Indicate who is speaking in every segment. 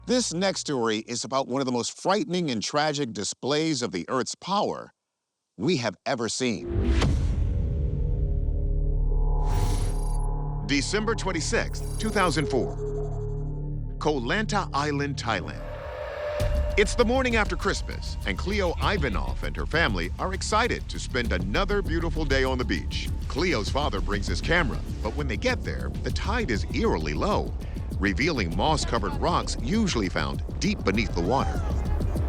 Speaker 1: This next story is about one of the most frightening and tragic displays of the Earth's power we have ever seen. December 26, 2004. Koh Lanta Island, Thailand. It's the morning after Christmas, and Cleo Ivanov and her family are excited to spend another beautiful day on the beach. Cleo's father brings his camera, but when they get there, the tide is eerily low, revealing moss-covered rocks usually found deep beneath the water.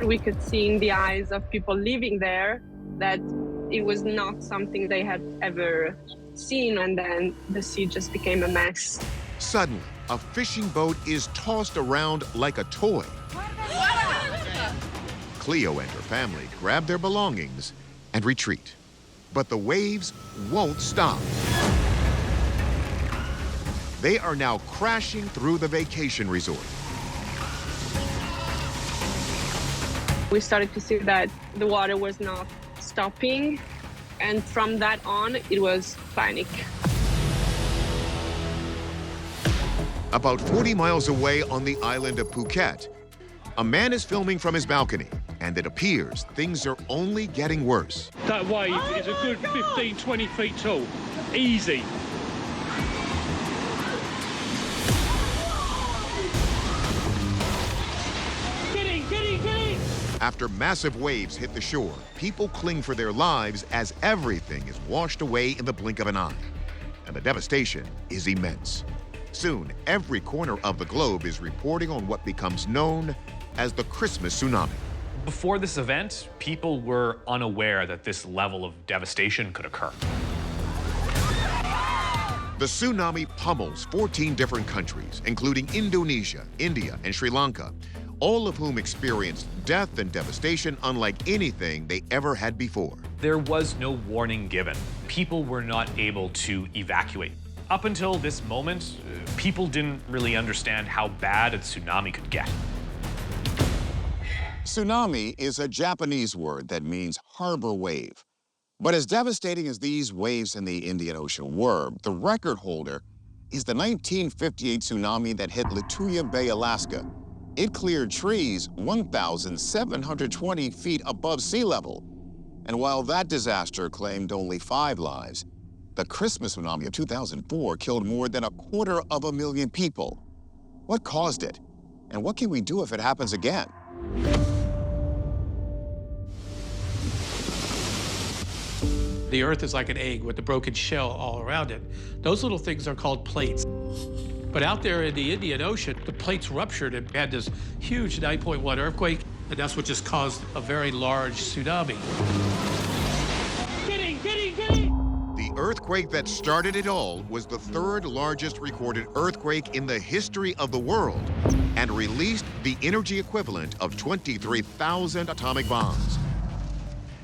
Speaker 2: We could see in the eyes of people living there that it was not something they had ever seen, and then the sea just became a mess.
Speaker 1: Suddenly, a fishing boat is tossed around like a toy. Cleo and her family grab their belongings and retreat. But the waves won't stop. They are now crashing through the vacation resort.
Speaker 2: We started to see that the water was not stopping, and from that on, it was panic.
Speaker 1: About 40 miles away on the island of Phuket, a man is filming from his balcony, and it appears things are only getting worse.
Speaker 3: That wave is a good 15, 20 feet tall. Easy. Get in!
Speaker 1: After massive waves hit the shore, people cling for their lives as everything is washed away in the blink of an eye. And the devastation is immense. Soon, every corner of the globe is reporting on what becomes known as the Christmas tsunami.
Speaker 4: Before this event, people were unaware that this level of devastation could occur.
Speaker 1: The tsunami pummels 14 different countries, including Indonesia, India, and Sri Lanka, all of whom experienced death and devastation unlike anything they ever had before.
Speaker 4: There was no warning given. People were not able to evacuate. Up until this moment, people didn't really understand how bad a tsunami could get.
Speaker 1: Tsunami is a Japanese word that means harbor wave. But as devastating as these waves in the Indian Ocean were, the record holder is the 1958 tsunami that hit Lituya Bay, Alaska. It cleared trees 1,720 feet above sea level. And while that disaster claimed only 5 lives, the Christmas tsunami of 2004 killed more than 250,000 people. What caused it? And what can we do if it happens again?
Speaker 5: The Earth is like an egg with a broken shell all around it. Those little things are called plates. But out there in the Indian Ocean, the plates ruptured and had this huge 9.1 earthquake, and that's what just caused a very large tsunami.
Speaker 3: Get in!
Speaker 1: The earthquake that started it all was the 3rd largest recorded earthquake in the history of the world and released the energy equivalent of 23,000 atomic bombs.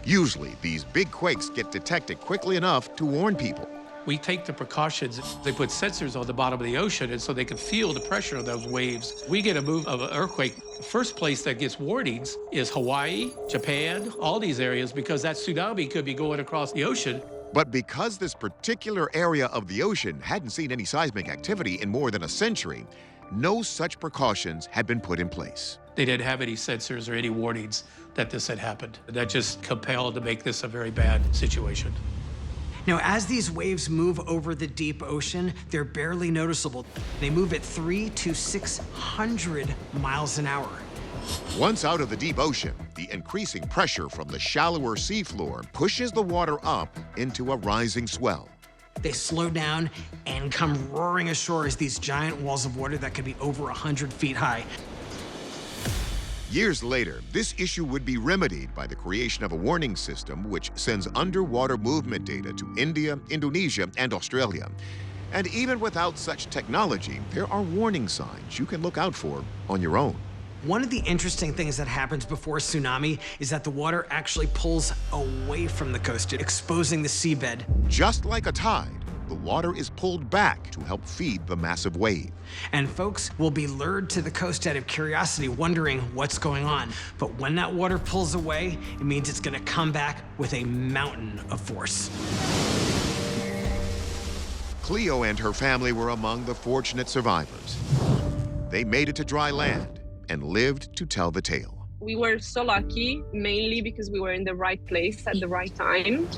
Speaker 1: Usually, these big quakes get detected quickly enough to warn people.
Speaker 5: We take the precautions. They put sensors on the bottom of the ocean, and so they can feel the pressure of those waves. We get a move of an earthquake. The first place that gets warnings is Hawaii, Japan, all these areas, because that tsunami could be going across the ocean.
Speaker 1: But because this particular area of the ocean hadn't seen any seismic activity in more than a century, no such precautions had been put in place.
Speaker 5: They didn't have any sensors or any warnings that this had happened. That just compelled to make this a very bad situation.
Speaker 6: Now, as these waves move over the deep ocean, they're barely noticeable. They move at 300 to 600 miles an hour.
Speaker 1: Once out of the deep ocean, the increasing pressure from the shallower seafloor pushes the water up into a rising swell.
Speaker 6: They slow down and come roaring ashore as these giant walls of water that could be over 100 feet high.
Speaker 1: Years later, this issue would be remedied by the creation of a warning system which sends underwater movement data to India, Indonesia, and Australia. And even without such technology, there are warning signs you can look out for on your own.
Speaker 6: One of the interesting things that happens before a tsunami is that the water actually pulls away from the coast, exposing the seabed.
Speaker 1: Just like a tide, the water is pulled back to help feed the massive wave.
Speaker 6: And folks will be lured to the coast out of curiosity, wondering what's going on. But when that water pulls away, it means it's gonna come back with a mountain of force.
Speaker 1: Cleo and her family were among the fortunate survivors. They made it to dry land and lived to tell the tale.
Speaker 2: We were so lucky, mainly because we were in the right place at the right time.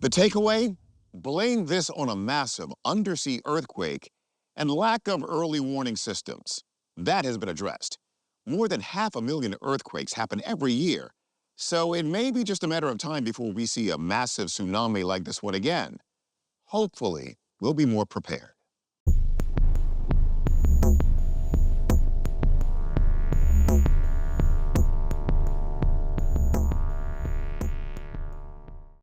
Speaker 1: The takeaway? Blame this on a massive undersea earthquake and lack of early warning systems. That has been addressed. More than 500,000 earthquakes happen every year, so it may be just a matter of time before we see a massive tsunami like this one again. Hopefully, we'll be more prepared.